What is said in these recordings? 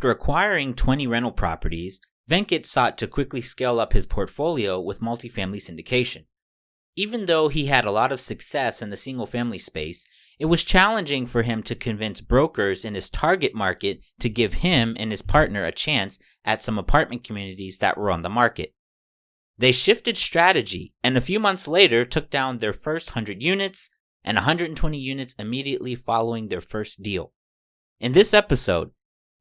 After acquiring 20 rental properties, Venkat sought to quickly scale up his portfolio with multifamily syndication. Even though he had a lot of success in the single-family space, it was challenging for him to convince brokers in his target market to give him and his partner a chance at some apartment communities that were on the market. They shifted strategy and a few months later took down their first 100 units and 120 units immediately following their first deal. In this episode,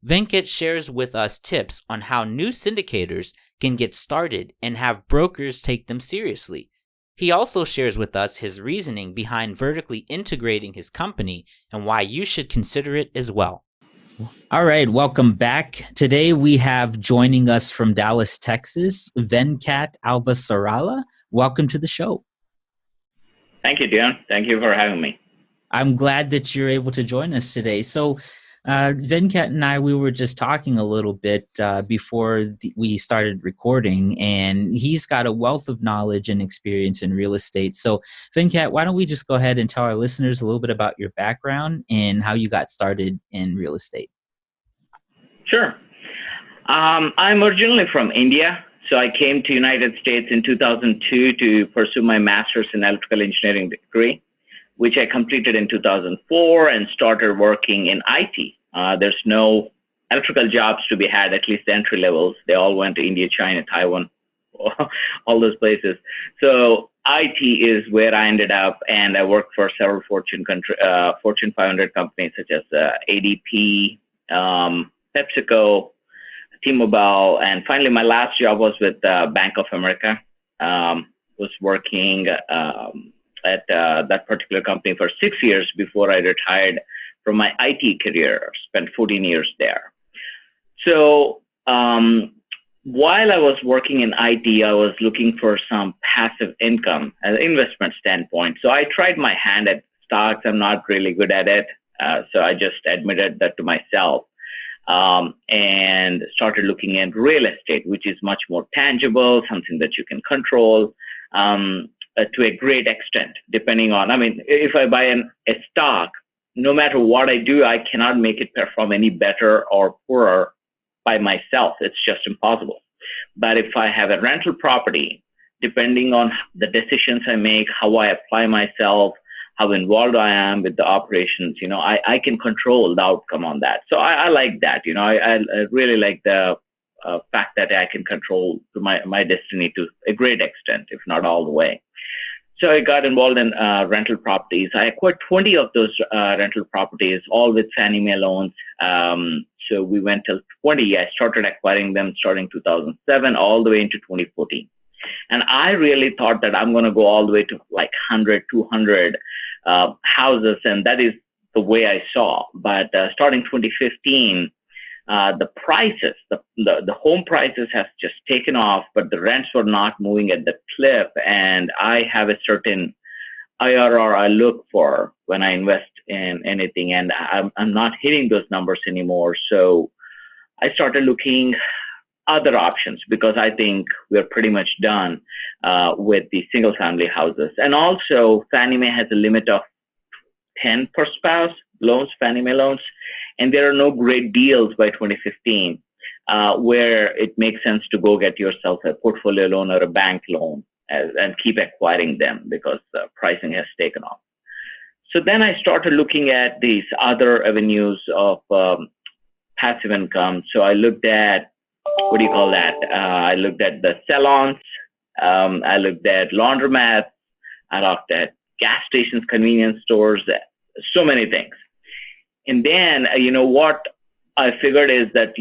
Venkat shares with us tips on how new syndicators can get started and have brokers take them seriously. He also shares with us his reasoning behind vertically integrating his company and why you should consider it as well. All right, welcome back. Today we have joining us from Dallas, Texas, Venkat Avasarala. Welcome to the show. Thank you, Dion. Thank you for having me. I'm glad that you're able to join us today. So Venkat and I, we were just talking a little bit before we started recording, and he's got a wealth of knowledge and experience in real estate. So Venkat, why don't we just go ahead and tell our listeners a little bit about your background and how you got started in real estate? Sure. I'm originally from India. So I came to United States in 2002 to pursue my master's in electrical engineering degree, which I completed in 2004 and started working in IT. There's no electrical jobs to be had, at least the entry levels. They all went to India, China, Taiwan, all those places. So IT is where I ended up, and I worked for several Fortune 500 companies such as ADP, PepsiCo, T-Mobile, and finally my last job was with Bank of America. Was working at that particular company for 6 years before I retired from my IT career. Spent 14 years there. So while I was working in IT, I was looking for some passive income as an investment standpoint. So I tried my hand at stocks. I'm not really good at it. So I just admitted that to myself and started looking at real estate, which is much more tangible, something that you can control. To a great extent, depending on, if I buy a stock, no matter what I do, I cannot make it perform any better or poorer by myself. It's just impossible. But if I have a rental property, depending on the decisions I make, how I apply myself, how involved I am with the operations, I can control the outcome on that. So I like that, I really like the fact that I can control my destiny to a great extent, if not all the way. So I got involved in rental properties. I acquired 20 of those rental properties, all with Fannie Mae loans. So we went till 20. I started acquiring them starting 2007 all the way into 2014. And I really thought that I'm going to go all the way to like 100, 200 houses, and that is the way I saw. But starting 2015, the prices, the home prices have just taken off, but the rents were not moving at the clip. And I have a certain IRR I look for when I invest in anything, and I'm not hitting those numbers anymore. So I started looking other options because I think we're pretty much done with the single family houses. And also Fannie Mae has a limit of 10 per spouse loans, Fannie Mae loans. And there are no great deals by 2015 where it makes sense to go get yourself a portfolio loan or a bank loan and keep acquiring them because the pricing has taken off. So then I started looking at these other avenues of passive income. So I looked at, I looked at the salons. I looked at laundromats. I looked at gas stations, convenience stores, so many things. And then, what I figured is that,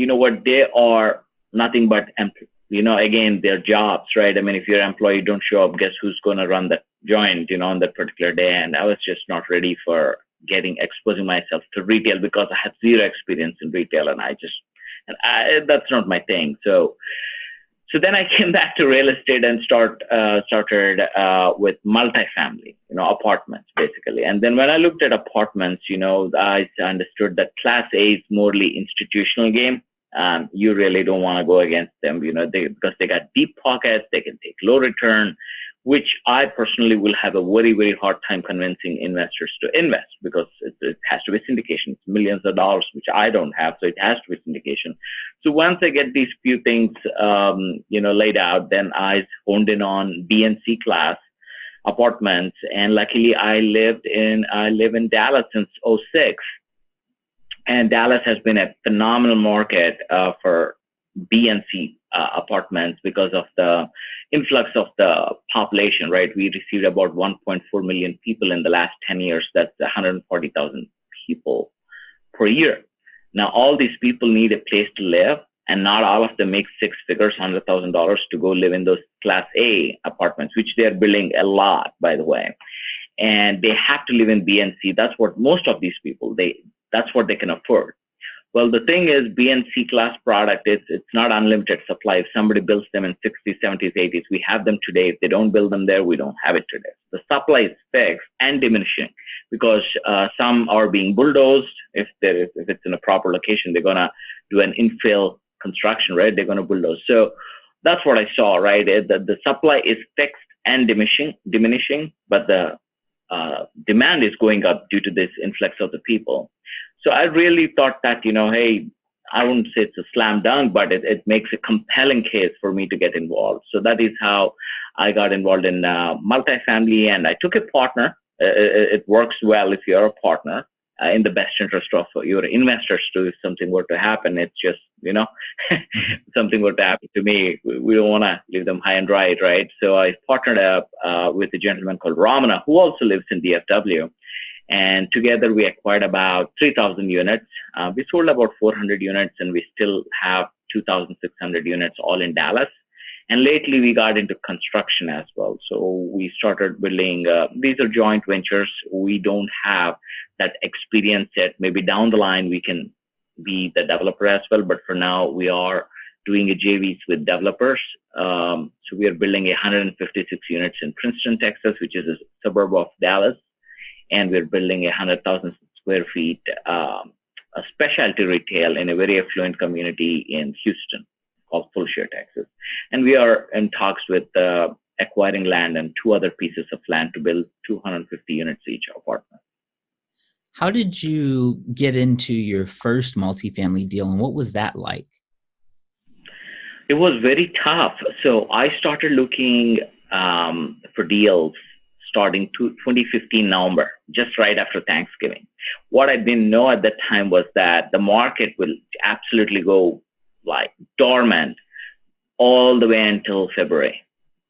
they are nothing but, again, their jobs, right? If you're an employee, you don't show up, guess who's going to run that joint, on that particular day? And I was just not ready for exposing myself to retail because I had zero experience in retail, and that's not my thing. So then I came back to real estate and started with multifamily, apartments basically. And then when I looked at apartments, I understood that Class A is morely institutional game. You really don't want to go against them, because they got deep pockets. They can take low return. which I personally will have a very, very hard time convincing investors to invest because it has to be syndication. It's millions of dollars, which I don't have, so it has to be syndication. So once I get these few things, laid out, then I honed in on B and C class apartments, and luckily I live in Dallas since '06. And Dallas has been a phenomenal market for B and C apartments because of the influx of the population, right? We received about 1.4 million people in the last 10 years. That's 140,000 people per year. Now, all these people need a place to live, and not all of them make six figures, $100,000 to go live in those Class A apartments, which they're building a lot, by the way. And they have to live in B and C. That's what most of these people, that's what they can afford. Well, the thing is, B and C class product, it's not unlimited supply. If somebody builds them in 60s, 70s, 80s, we have them today. If they don't build them there, we don't have it today. The supply is fixed and diminishing because some are being bulldozed. If it's in a proper location, they're going to do an infill construction, right? They're going to bulldoze. So that's what I saw, right? The supply is fixed and diminishing, but the demand is going up due to this influx of the people. So I really thought that, hey, I wouldn't say it's a slam dunk, but it makes a compelling case for me to get involved. So that is how I got involved in multifamily, and I took a partner. It works well if you're a partner in the best interest of your investors too. If something were to happen, it's just, something were to happen to me, we don't want to leave them high and dry, right? So I partnered up with a gentleman called Ramana, who also lives in DFW. And together we acquired about 3,000 units. We sold about 400 units, and we still have 2,600 units all in Dallas. And lately we got into construction as well. So we started building, these are joint ventures. We don't have that experience yet. Maybe down the line we can be the developer as well. But for now, we are doing a JVs with developers. So we are building 156 units in Princeton, Texas, which is a suburb of Dallas. And we're building 100,000 square feet, a specialty retail in a very affluent community in Houston called Fulshire, Texas. And we are in talks with acquiring land and two other pieces of land to build 250 units each apartment. How did you get into your first multifamily deal, and what was that like? It was very tough. So I started looking for deals starting 2015 November, just right after Thanksgiving. What I didn't know at that time was that the market will absolutely go like dormant all the way until February.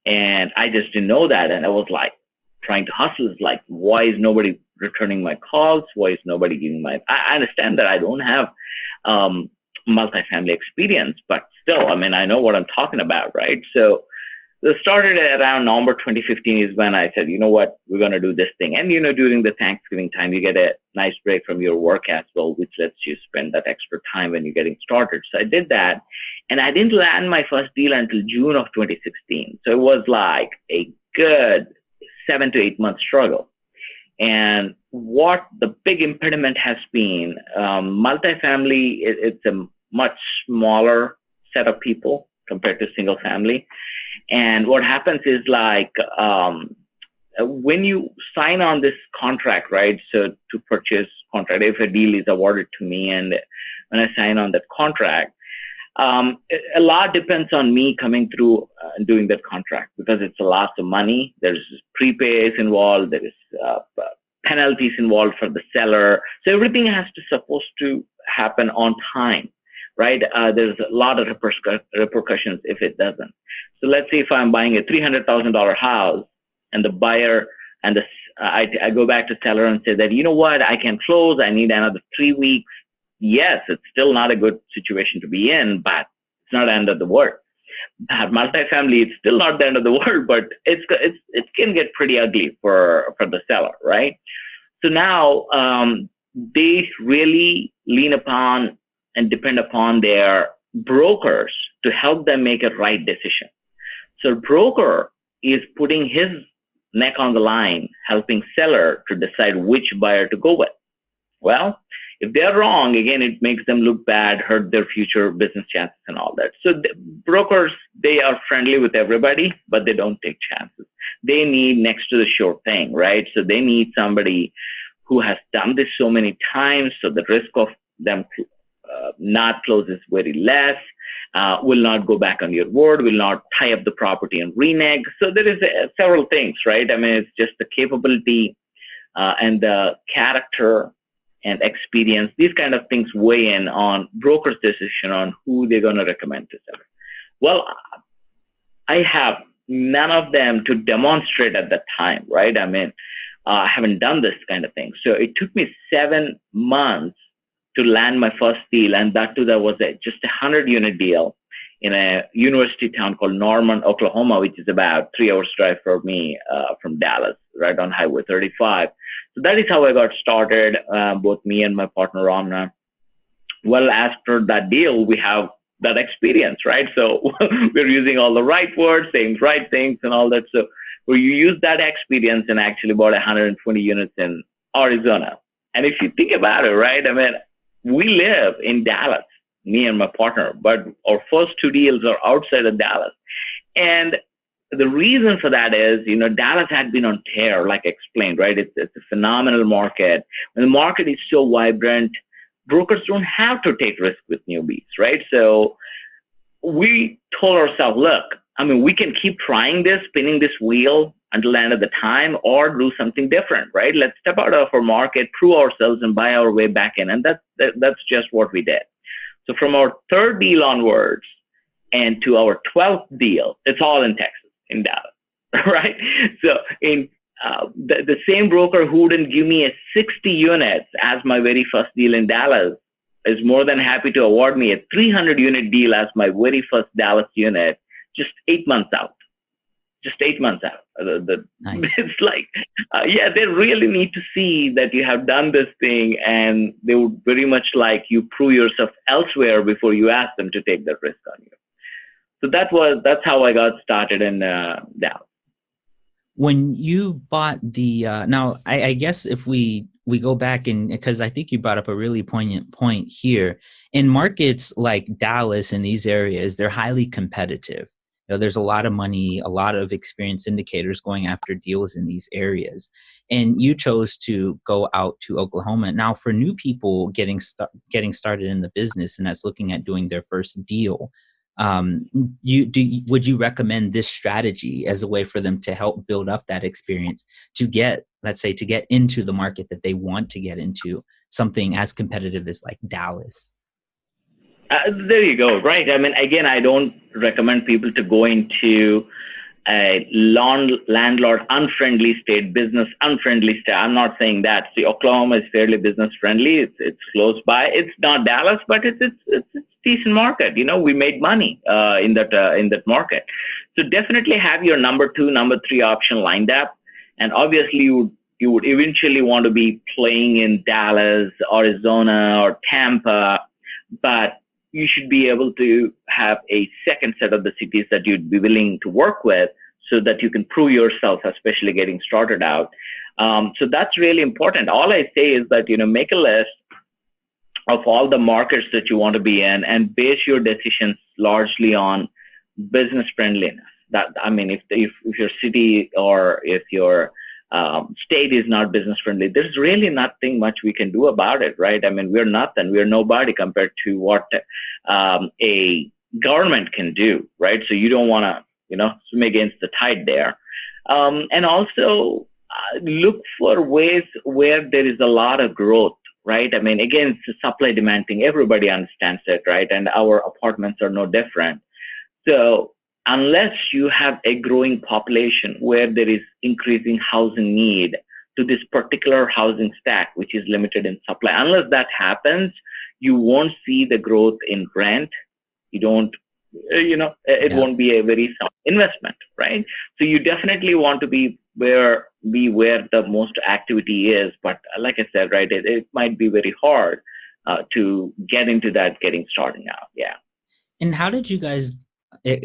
And I just didn't know that. And I was like trying to hustle. It's like, why is nobody returning my calls? Why is nobody giving I understand that I don't have multifamily experience, but still, I know what I'm talking about, right? So it started around November 2015 is when I said, you know what, we're going to do this thing. And, during the Thanksgiving time, you get a nice break from your work as well, which lets you spend that extra time when you're getting started. So I did that. And I didn't land my first deal until June of 2016. So it was like a good 7 to 8 month struggle. And what the big impediment has been, multifamily, it's a much smaller set of people compared to single family. And what happens is like, when you sign on this contract, right? So to purchase contract, if a deal is awarded to me and when I sign on that contract, a lot depends on me coming through and doing that contract because it's a lot of money. There's prepays involved. There is penalties involved for the seller. So everything has to supposed to happen on time. Right? There's a lot of repercussions if it doesn't. So let's say if I'm buying a $300,000 house and the buyer and I go back to seller and say that, you know what, I can close, I need another 3 weeks. Yes, it's still not a good situation to be in, but it's not the end of the world. Multifamily, it's still not the end of the world, but it can get pretty ugly for the seller, right? So now they really lean upon and depend upon their brokers to help them make a right decision. So broker is putting his neck on the line, helping seller to decide which buyer to go with. Well, if they're wrong, again, it makes them look bad, hurt their future business chances and all that. So the brokers, they are friendly with everybody, but they don't take chances. they need next to the sure thing, right? So they need somebody who has done this so many times, so the risk of them not close is very less, will not go back on your word, will not tie up the property and renege. So there is several things, right? I mean, it's just the capability and the character and experience. These kind of things weigh in on broker's decision on who they're going to recommend to sell. Well, I have none of them to demonstrate at that time, right? I mean, I haven't done this kind of thing. So it took me 7 months to land my first deal. And that too, that was just a 100-unit deal in a university town called Norman, Oklahoma, which is about 3 hours drive for me from Dallas, right on Highway 35. So that is how I got started, both me and my partner, Ramna. Well, after that deal, we have that experience, right? So we're using all the right words, saying right things and all that. So where you use that experience and actually bought 120 units in Arizona. And if you think about it, right, I mean, we live in Dallas, me and my partner, but our first 2 deals are outside of Dallas. And the reason for that is, Dallas had been on tear, like I explained, right? It's a phenomenal market. When the market is so vibrant, brokers don't have to take risks with newbies, right? So we told ourselves, look, I mean, we can keep trying this, spinning this wheel until the end of the time, or do something different, right? Let's step out of our market, prove ourselves, and buy our way back in. And that's just what we did. So from our 3rd deal onwards and to our 12th deal, it's all in Texas, in Dallas, right? So in the same broker who wouldn't give me a 60 units as my very first deal in Dallas is more than happy to award me a 300-unit deal as my very first Dallas unit, just 8 months out. Just 8 months out. Nice. It's like, they really need to see that you have done this thing, and they would very much like you prove yourself elsewhere before you ask them to take that risk on you. So that's how I got started in Dallas. When you bought the now, I guess if we go back, and because I think you brought up a really poignant point here, in markets like Dallas and these areas, they're highly competitive. There's a lot of money, a lot of experienced syndicators going after deals in these areas. And you chose to go out to Oklahoma. Now, for new people getting started in the business, and that's looking at doing their first deal, would you recommend this strategy as a way for them to help build up that experience to get into the market that they want to get into, something as competitive as like Dallas? There you go. Right. I mean, again, I don't recommend people to go into a landlord unfriendly state, business unfriendly state. I'm not saying that. See, Oklahoma is fairly business friendly. It's close by. It's not Dallas, but it's a decent market. We made money in that market. So definitely have your number 2, number 3 option lined up. And obviously you would eventually want to be playing in Dallas, Arizona, or Tampa, but you should be able to have a second set of the cities that you'd be willing to work with so that you can prove yourself, especially getting started out. So that's really important. All I say is that, make a list of all the markets that you want to be in and base your decisions largely on business friendliness. That, I mean, if your city or if your state is not business friendly, there's really nothing much we can do about it, right? I mean, we're nothing, we're nobody compared to what a government can do, right? So you don't want to, swim against the tide there. And also look for ways where there is a lot of growth, right? I mean, again, it's a supply demand thing. Everybody understands it, right? And our apartments are no different. So unless you have a growing population where there is increasing housing need to this particular housing stack, which is limited in supply, unless that happens, you won't see the growth in rent. You don't, it won't be a very sound investment, right? So you definitely want to be where the most activity is. But like I said, right, it might be very hard to get into that getting started now. Yeah. And how did you guys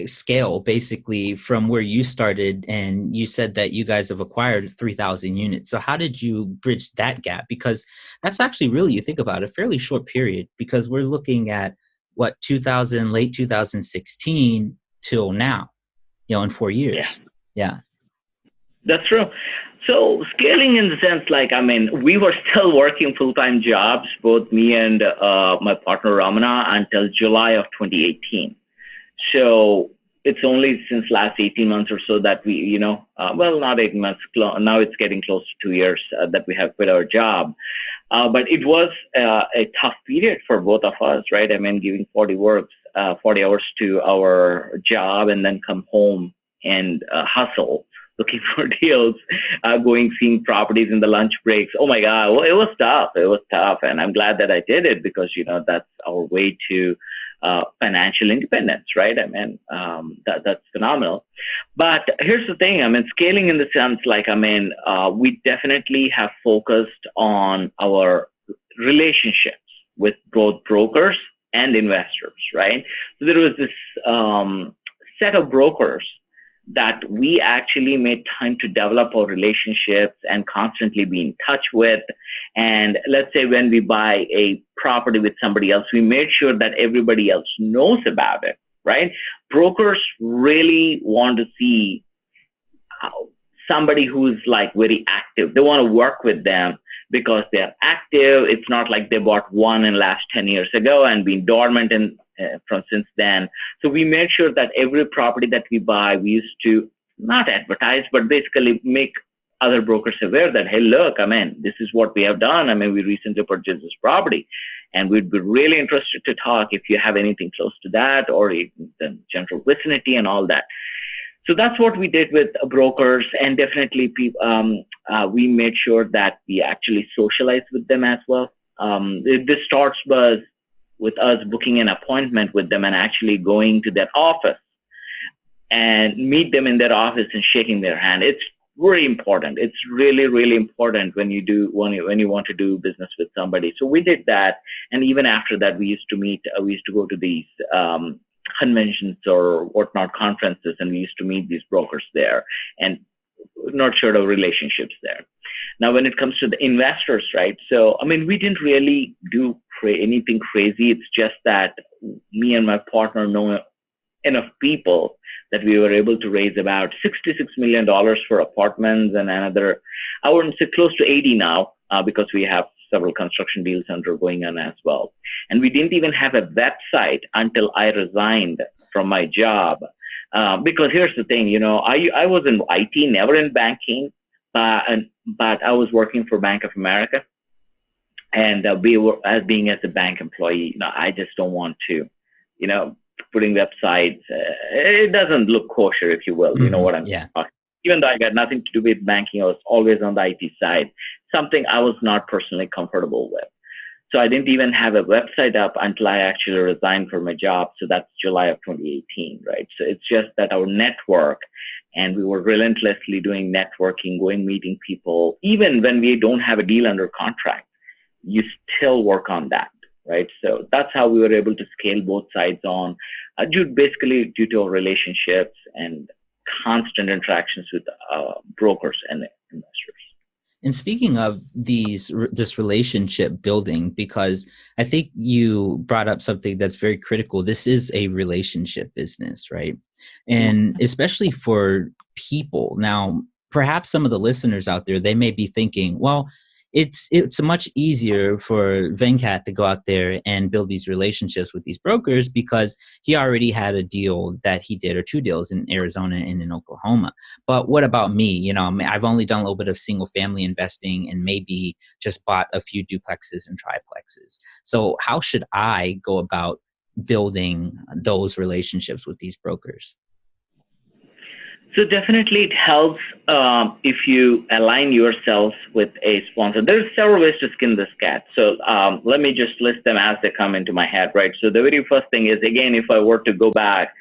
scale basically from where you started? And you said that you guys have acquired 3,000 units. So how did you bridge that gap? Because that's actually really, you think about it, a fairly short period, because we're looking at late 2016 till now, in 4 years. Yeah. That's true. So scaling in the sense, like, I mean, we were still working full-time jobs, both me and my partner Ramana, until July of 2018. So it's only since last 18 months or so that we, well, not 18 months, now it's getting close to 2 years that we have quit our job. But it was a tough period for both of us, right? I mean, giving 40 hours to our job and then come home and hustle, looking for deals, seeing properties in the lunch breaks. Oh my God, well, it was tough. It was tough. And I'm glad that I did it because, that's our way to financial independence, right? I mean, that's phenomenal. But here's the thing. I mean, scaling in the sense, like, I mean, we definitely have focused on our relationships with both brokers and investors, right? So there was this set of brokers that we actually made time to develop our relationships and constantly be in touch with. And let's say when we buy a property with somebody else, we made sure that everybody else knows about it, right? Brokers really want to see somebody who's like very active. They want to work with them because they're active. It's not like they bought one in the last 10 years ago and been dormant from since then. So we made sure that every property that we buy, we used to not advertise, but basically make other brokers aware that, hey, look, I mean, this is what we have done. I mean, we recently purchased this property and we'd be really interested to talk if you have anything close to that or the general vicinity and all that. So that's what we did with brokers, and definitely we made sure that we actually socialized with them as well. This starts with us booking an appointment with them and actually going to their office and meet them in their office and shaking their hand. It's very important. It's really, really important when you want to do business with somebody. So we did that, and even after that, we used to meet. We used to go to these conventions or whatnot, conferences, and we used to meet these brokers there and nurture our relationships there. Now, when it comes to the investors, right? So, I mean, we didn't really do anything crazy. It's just that me and my partner know enough people that we were able to raise about $66 million for apartments and another, I wouldn't say close to 80 now, because we have several construction deals undergoing on as well. And we didn't even have a website until I resigned from my job. Because here's the thing, I was in IT, never in banking, but I was working for Bank of America. And as a bank employee, I just don't want to, putting websites. It doesn't look kosher, if you will. Mm-hmm. You know what I'm talking. Even though I got nothing to do with banking, I was always on the IT side, something I was not personally comfortable with. So I didn't even have a website up until I actually resigned from my job. So that's July of 2018, right? So it's just that our network, and we were relentlessly doing networking, meeting people, even when we don't have a deal under contract, you still work on that, right? So that's how we were able to scale both sides on, basically due to our relationships and constant interactions with brokers and investors. And speaking of this relationship building, because I think you brought up something that's very critical. This is a relationship business, right? And especially for people. Now, perhaps some of the listeners out there, they may be thinking, well, it's much easier for Venkat to go out there and build these relationships with these brokers because he already had a deal that he did, or two deals in Arizona and in Oklahoma. But what about me? I've only done a little bit of single family investing and maybe just bought a few duplexes and triplexes. So how should I go about building those relationships with these brokers? So definitely it helps if you align yourself with a sponsor. There's several ways to skin this cat. So let me just list them as they come into my head, right? So the very first thing is, again, if I were to go back,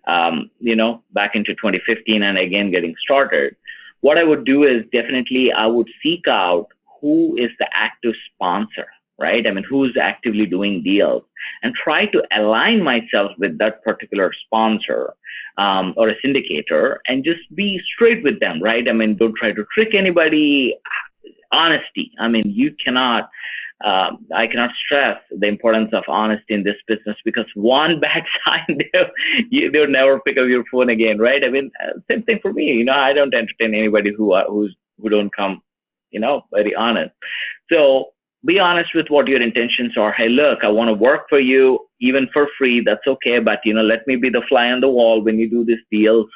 back into 2015 and again getting started, what I would do is definitely I would seek out who is the active sponsor, right? I mean, who's actively doing deals, and try to align myself with that particular sponsor or a syndicator, and just be straight with them, right? I mean, don't try to trick anybody. Honesty. I mean, you cannot I cannot stress the importance of honesty in this business, because one bad sign, they'll never pick up your phone again, right? I mean, same thing for me. I don't entertain anybody who don't come, very honest. So be honest with what your intentions are. Hey, look, I want to work for you, even for free. That's okay, but let me be the fly on the wall when you do these deals,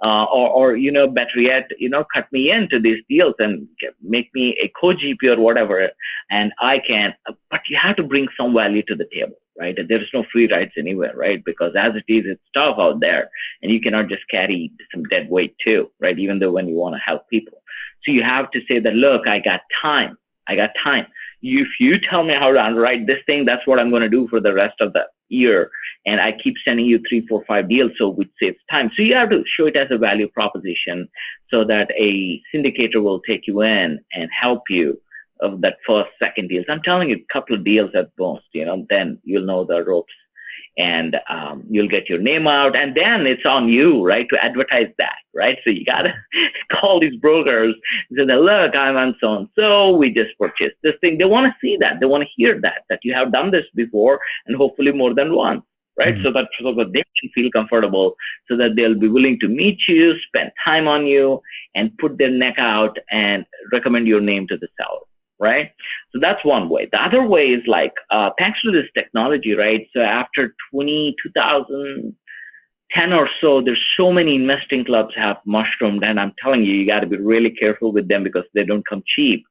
or better yet, cut me into these deals and make me a co-GP or whatever, and I can. But you have to bring some value to the table, right? There is no free rides anywhere, right? Because as it is, it's tough out there, and you cannot just carry some dead weight too, right? Even though when you want to help people, so you have to say that, look, I got time. If you tell me how to underwrite this thing, that's what I'm going to do for the rest of the year. And I keep sending you 3, 4, 5 deals, so which saves time. So you have to show it as a value proposition so that a syndicator will take you in and help you of that first, second deals. I'm telling you, a couple of deals at most, then you'll know the ropes, and you'll get your name out, and then it's on you, right, to advertise that, right? So you got to call these brokers and say, look, I'm on so-and-so, we just purchased this thing. They want to see that. They want to hear that you have done this before, and hopefully more than once, right? Mm-hmm. So that they can feel comfortable, so that they'll be willing to meet you, spend time on you, and put their neck out and recommend your name to the seller. Right? So that's one way. The other way is like, thanks to this technology, right? So after 2010 or so, there's so many investing clubs have mushroomed, and I'm telling you, you got to be really careful with them because they don't come cheap.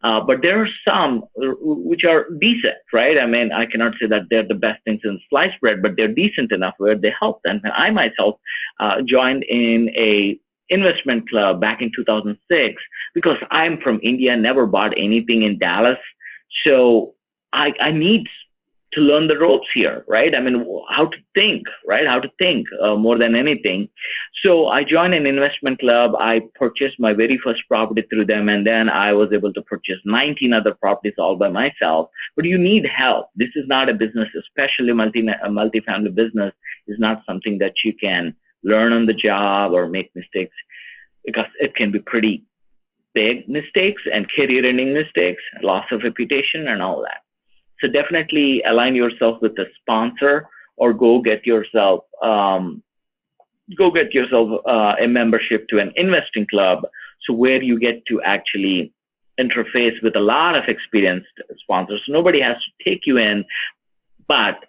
But there are some which are decent, right? I mean, I cannot say that they're the best things in sliced bread, but they're decent enough where they help them. And I myself joined in a investment club back in 2006 because I'm from India, never bought anything in Dallas. So I need to learn the ropes here, right? I mean, how to think, right? How to think more than anything. So I joined an investment club. I purchased my very first property through them, and then I was able to purchase 19 other properties all by myself. But you need help. This is not a business, especially a multifamily business is not something that you can learn on the job or make mistakes, because it can be pretty big mistakes and career-ending mistakes, loss of reputation and all that. So definitely align yourself with a sponsor, or go get yourself a membership to an investing club, so where you get to actually interface with a lot of experienced sponsors. Nobody has to take you in, but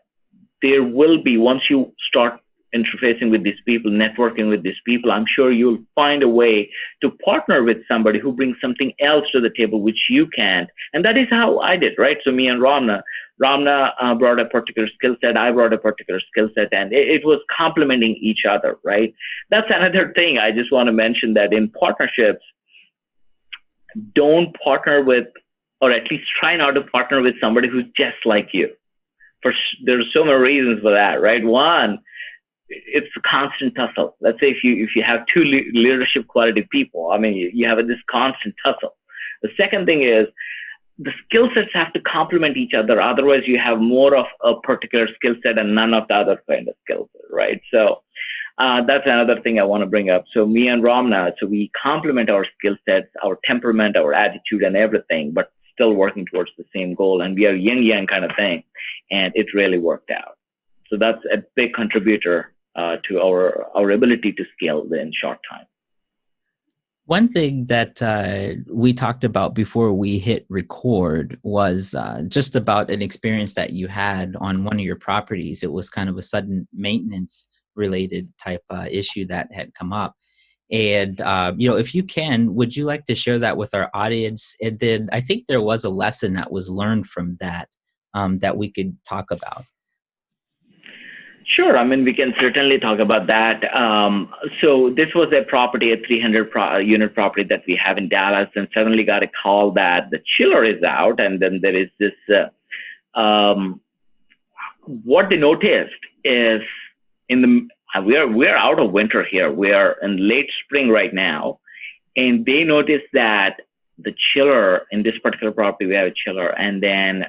there will be, once you start interfacing with these people, networking with these people, I'm sure you'll find a way to partner with somebody who brings something else to the table which you can't. And that is how I did, right? So me and Ramna brought a particular skill set, I brought a particular skill set, and it was complementing each other, right? That's another thing I just want to mention, that in partnerships, don't partner with, or at least try not to partner with somebody who's just like you. There's so many reasons for that, right? One, it's a constant tussle. Let's say if you have two leadership quality people, I mean, you have this constant tussle. The second thing is, the skill sets have to complement each other. Otherwise, you have more of a particular skill set and none of the other kind of skill set, right? So that's another thing I want to bring up. So me and Ramna, so we complement our skill sets, our temperament, our attitude, and everything, but still working towards the same goal. And we are yin-yang kind of thing, and it really worked out. So that's a big contributor to our ability to scale in short time. One thing that we talked about before we hit record was just about an experience that you had on one of your properties. It was kind of a sudden maintenance related type issue that had come up. And, if you can, would you like to share that with our audience? And then I think there was a lesson that was learned from that that we could talk about. Sure. I mean, we can certainly talk about that. So this was a property, a 300-unit property that we have in Dallas, and suddenly got a call that the chiller is out. And then there is this, what they noticed is we're out of winter here. We are in late spring right now. And they noticed that the chiller in this particular property, we have a chiller, and then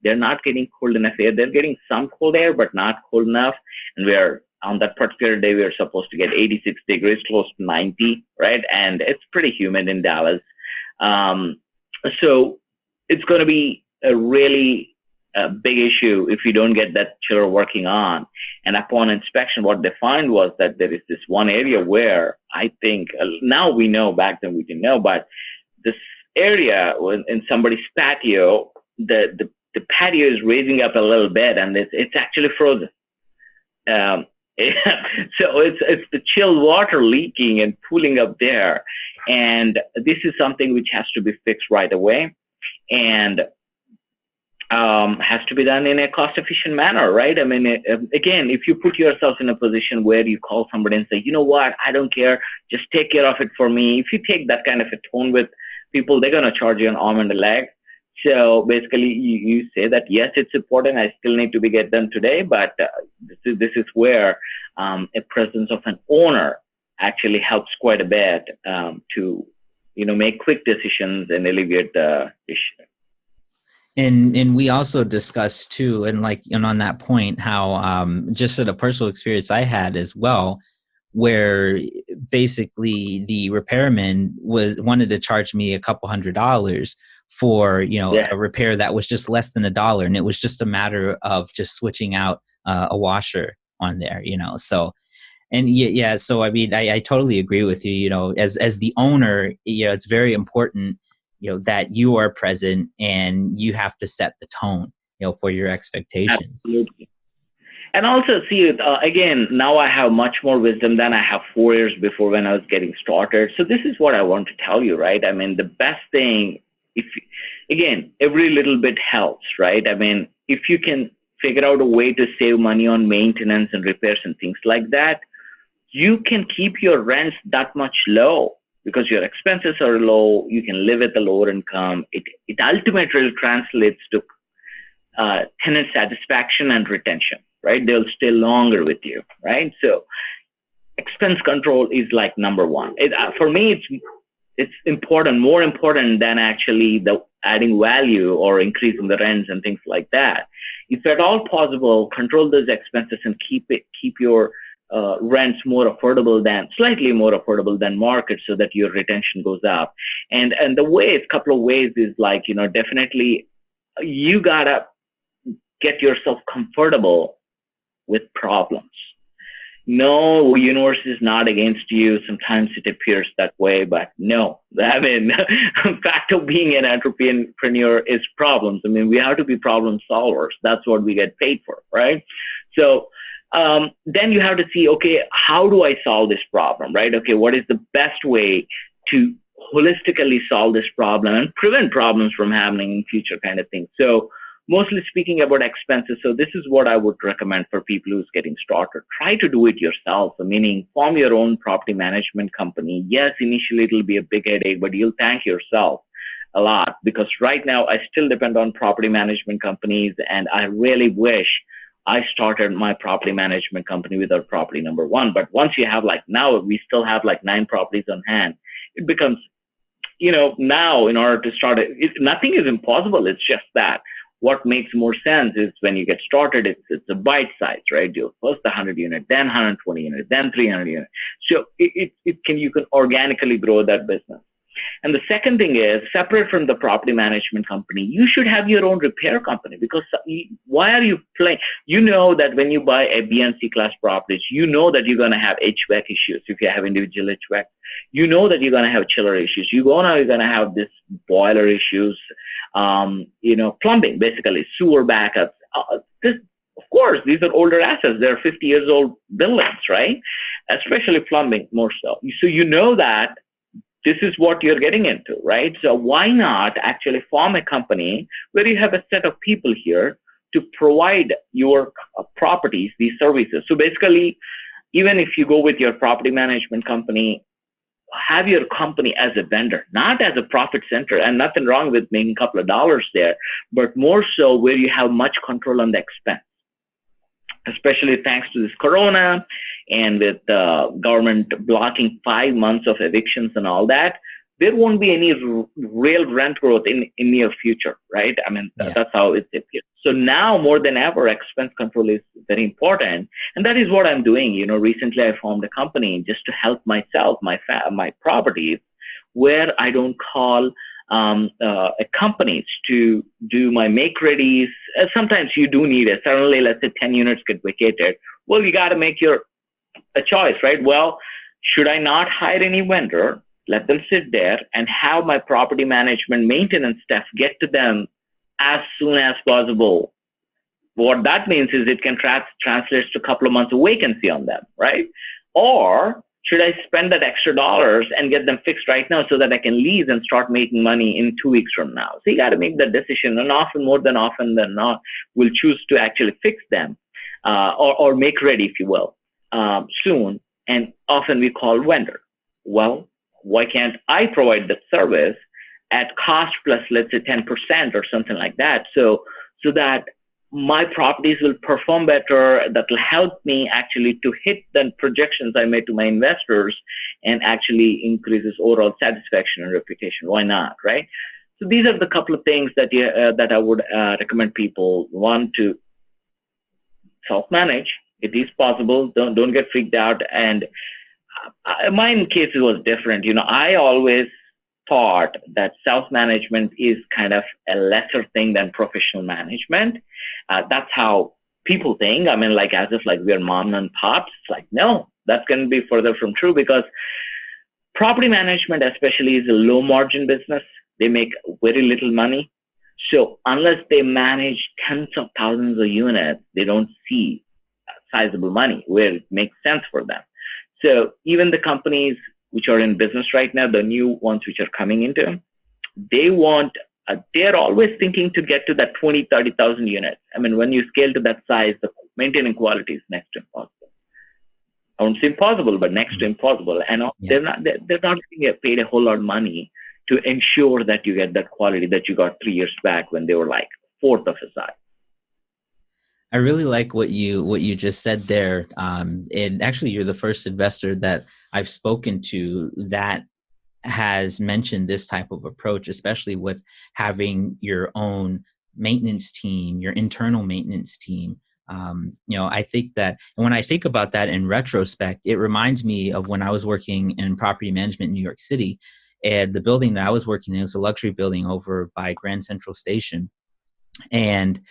they're not getting cold enough air. They're getting some cold air, but not cold enough. And on that particular day, we were supposed to get 86 degrees, close to 90, right? And it's pretty humid in Dallas. So it's going to be a really big issue if you don't get that chiller working on. And upon inspection, what they find was that there is this one area where I think now we know, back then we didn't know, but this area in somebody's patio, the patio is raising up a little bit, and it's actually frozen. So it's the chilled water leaking and pooling up there, and this is something which has to be fixed right away, and has to be done in a cost-efficient manner, right? I mean, again, if you put yourself in a position where you call somebody and say, you know what, I don't care, just take care of it for me. If you take that kind of a tone with people, they're going to charge you an arm and a leg. So basically, you say that, yes, it's important, I still need to be get done today, but this is where a presence of an owner actually helps quite a bit to, make quick decisions and alleviate the issue. And we also discussed too, and on that point, how just at a personal experience I had as well, where basically the repairman wanted to charge me a couple $100 for a repair that was just less than $1, and it was just a matter of just switching out a washer on there, so. And yeah, so I mean, I totally agree with you. As the owner, it's very important that you are present, and you have to set the tone for your expectations. Absolutely. And also, see, again, now I have much more wisdom than I have 4 years before when I was getting started. So this is what I want to tell you, right? I mean, the best thing, again, every little bit helps, right? I mean, if you can figure out a way to save money on maintenance and repairs and things like that, you can keep your rents that much low because your expenses are low. You can live at a lower income. It ultimately translates to tenant satisfaction and retention, right? They'll stay longer with you, right? So expense control is like number one. For me, it's important, more important than actually the adding value or increasing the rents and things like that. If at all possible, control those expenses and keep your rents slightly more affordable than market, so that your retention goes up. And a couple of ways is definitely you gotta get yourself comfortable with problems. No, universe is not against you. Sometimes it appears that way, but no. I mean, fact of being an entrepreneur is problems. I mean, we have to be problem solvers. That's what we get paid for, right? So then you have to see, okay, how do I solve this problem, right? Okay, what is the best way to holistically solve this problem and prevent problems from happening in future, kind of thing. So mostly speaking about expenses. So this is what I would recommend for people who's getting started. Try to do it yourself, meaning form your own property management company. Yes, initially it'll be a big headache, but you'll thank yourself a lot, because right now I still depend on property management companies, and I really wish I started my property management company with our property number one. But once you have now we still have 9 properties on hand, it becomes, now in order to start it, nothing is impossible. It's just that what makes more sense is when you get started, it's a bite size, right? You first 100 unit, then 120 unit, then 300 unit. So you can organically grow that business. And the second thing is, separate from the property management company, you should have your own repair company, because why are you playing? You know that when you buy a B and C class properties, you know that you're going to have HVAC issues if you have individual HVAC. You know that you're going to have chiller issues. You're going to have this boiler issues, plumbing, basically, sewer backups. Of course, these are older assets. They're 50 years old buildings, right? Especially plumbing, more so. So you know that this is what you're getting into, right? So why not actually form a company where you have a set of people here to provide your properties, these services? So basically, even if you go with your property management company, have your company as a vendor, not as a profit center, and nothing wrong with making a couple of dollars there, but more so where you have much control on the expense. Especially thanks to this corona, and with the government blocking 5 months of evictions and all that, there won't be any real rent growth in near future, right? I mean, that's how it appears. So now more than ever, expense control is very important. And that is what I'm doing. Recently I formed a company just to help myself, my properties, where I don't call companies to do my make readies. Sometimes you do need it. Suddenly, let's say 10 units get vacated. Well, you got to make a choice, right? Well, should I not hire any vendor, let them sit there and have my property management maintenance staff get to them as soon as possible? What that means is it can translate to a couple of months of vacancy on them, right? Or should I spend that extra dollars and get them fixed right now so that I can lease and start making money in 2 weeks from now? So you got to make that decision, and more often than not, we'll choose to actually fix them or make ready, if you will, soon. And often we call vendor. Well, why can't I provide that service at cost plus, let's say 10% or something like that, so that my properties will perform better, that will help me actually to hit the projections I made to my investors and actually increases overall satisfaction and reputation. Why not, right? So these are the couple of things that I would recommend people. One, to self-manage. It is possible. Don't get freaked out. And mine case was different. I always thought that self-management is kind of a lesser thing than professional management. That's how people think. I mean, like as if like we're mom and pops. It's like, no, that's going to be further from true, because property management especially is a low margin business. They make very little money. So unless they manage tens of thousands of units, they don't see sizable money where it makes sense for them. So even the companies which are in business right now, the new ones which are coming into, they're always thinking to get to that 20, 30,000 units. I mean, when you scale to that size, the maintaining quality is next to impossible. I won't say impossible, but next to impossible. And they're not getting paid a whole lot of money to ensure that you get that quality that you got 3 years back when they were like fourth of a size. I really like what you just said there. And actually, you're the first investor that I've spoken to that has mentioned this type of approach, especially with having your own maintenance team, your internal maintenance team. I think that, and when I think about that in retrospect, it reminds me of when I was working in property management in New York City, and the building that I was working in was a luxury building over by Grand Central Station. And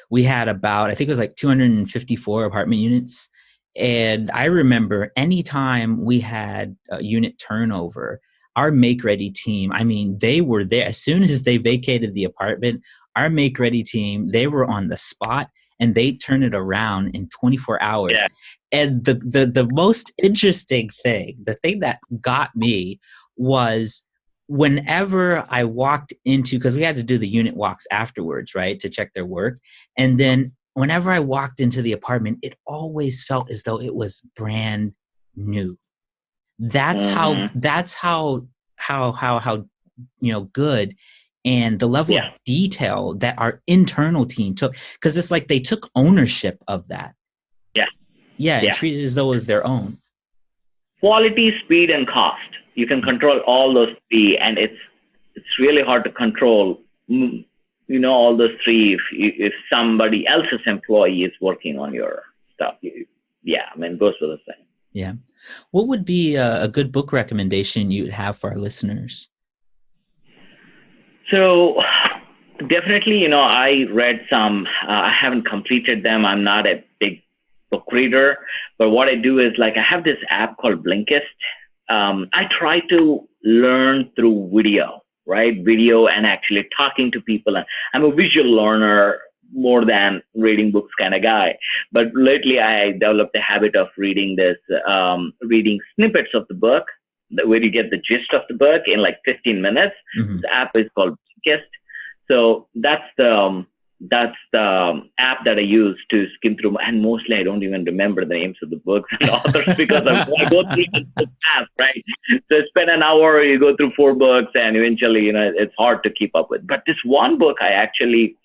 we had about, I think it was like 254 apartment units. And I remember anytime we had a unit turnover, our make ready team, I mean, they were there as soon as they vacated the apartment. Our make ready team, they were on the spot and they turned it around in 24 hours. Yeah. And the most interesting thing, the thing that got me was whenever I walked into, because we had to do the unit walks afterwards, right, to check their work. And then whenever I walked into the apartment, it always felt as though it was brand new. That's how good and the level of detail that our internal team took, because it's like they took ownership of that. And treated it as though it was their own. Quality, speed, and cost. You can control all those three, and it's really hard to control, all those three if somebody else's employee is working on your stuff. It goes for the same. Yeah. What would be a good book recommendation you'd have for our listeners? So definitely, I read some. I haven't completed them. I'm not a big book reader, but what I do is I have this app called Blinkist. I try to learn through video, right? Video and actually talking to people. I'm a visual learner more than reading books kind of guy. But lately I developed a habit of reading reading snippets of the book, where you get the gist of the book in 15 minutes. Mm-hmm. The app is called Blinkist. So that's the app that I use to skim through, and mostly I don't even remember the names of the books and authors because I go through the app, right? So spend an hour, you go through 4 books, and eventually, it's hard to keep up with. But this one book I actually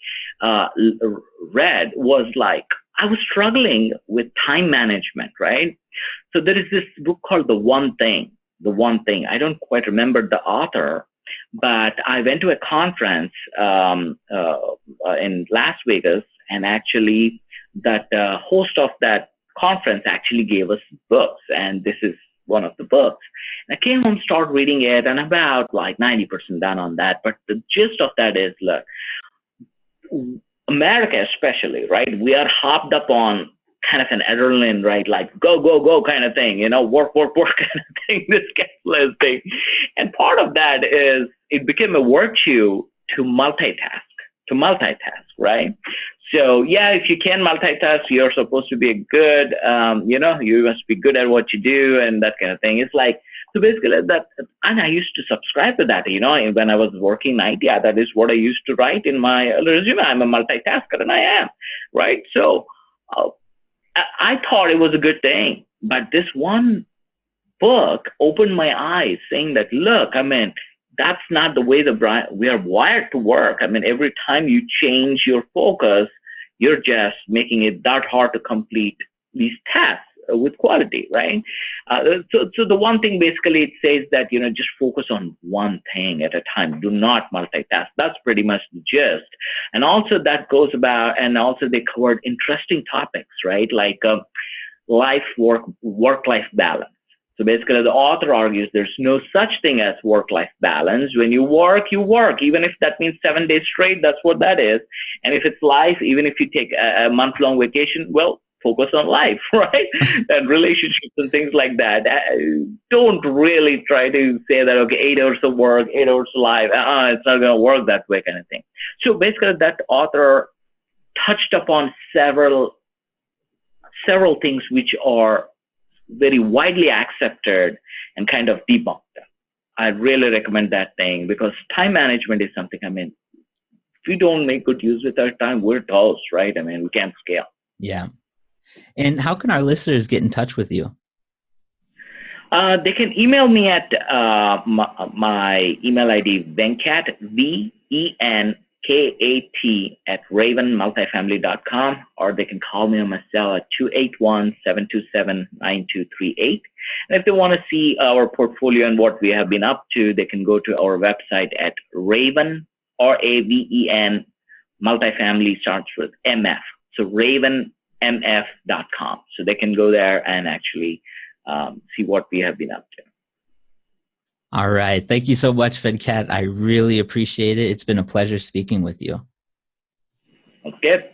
read was I was struggling with time management, right? So there is this book called The One Thing. I don't quite remember the author, but I went to a conference in Las Vegas, and actually that host of that conference actually gave us books, and this is one of the books. I came home, started reading it, and about like 90% done on that. But the gist of that is, look, America especially, right? We are hopped up on kind of an adrenaline, right? Like go, go, go kind of thing, work, work, work kind of thing, this capitalist thing. And part of that is it became a virtue to multitask, right? So yeah, if you can multitask, you're supposed to be good, you must be good at what you do and that kind of thing. It's like, so basically that, and I used to subscribe to that, when I was working night, yeah, that is what I used to write in my resume. I'm a multitasker and I am, right? So I thought it was a good thing, but this one book opened my eyes saying that, look, that's not the way we are wired to work. Every time you change your focus, you're just making it that hard to complete these tasks with quality, right? So the one thing basically it says that, just focus on one thing at a time. Do not multitask. That's pretty much the gist. And also that goes about, and also they covered interesting topics, right? Like work-life balance. So basically the author argues there's no such thing as work-life balance. When you work, you work. Even if that means 7 days straight, that's what that is. And if it's life, even if you take a month-long vacation, well, focus on life, right? And relationships and things like that. Don't really try to say that, okay, 8 hours of work, 8 hours of life. It's not going to work that way kind of thing. So basically that author touched upon several things which are very widely accepted and kind of debunked them. I really recommend that thing because time management is something, if we don't make good use with our time, we're toast, right? We can't scale. Yeah. And how can our listeners get in touch with you? They can email me at my email ID, Venkat, VENKAT @ravenmultifamily.com, or they can call me on my cell at 281-727-9238. And if they want to see our portfolio and what we have been up to, they can go to our website at Raven, RAVEN, multifamily starts with MF. So ravenmf.com. So they can go there and actually see what we have been up to. All right. Thank you so much, Venkat. I really appreciate it. It's been a pleasure speaking with you. Okay.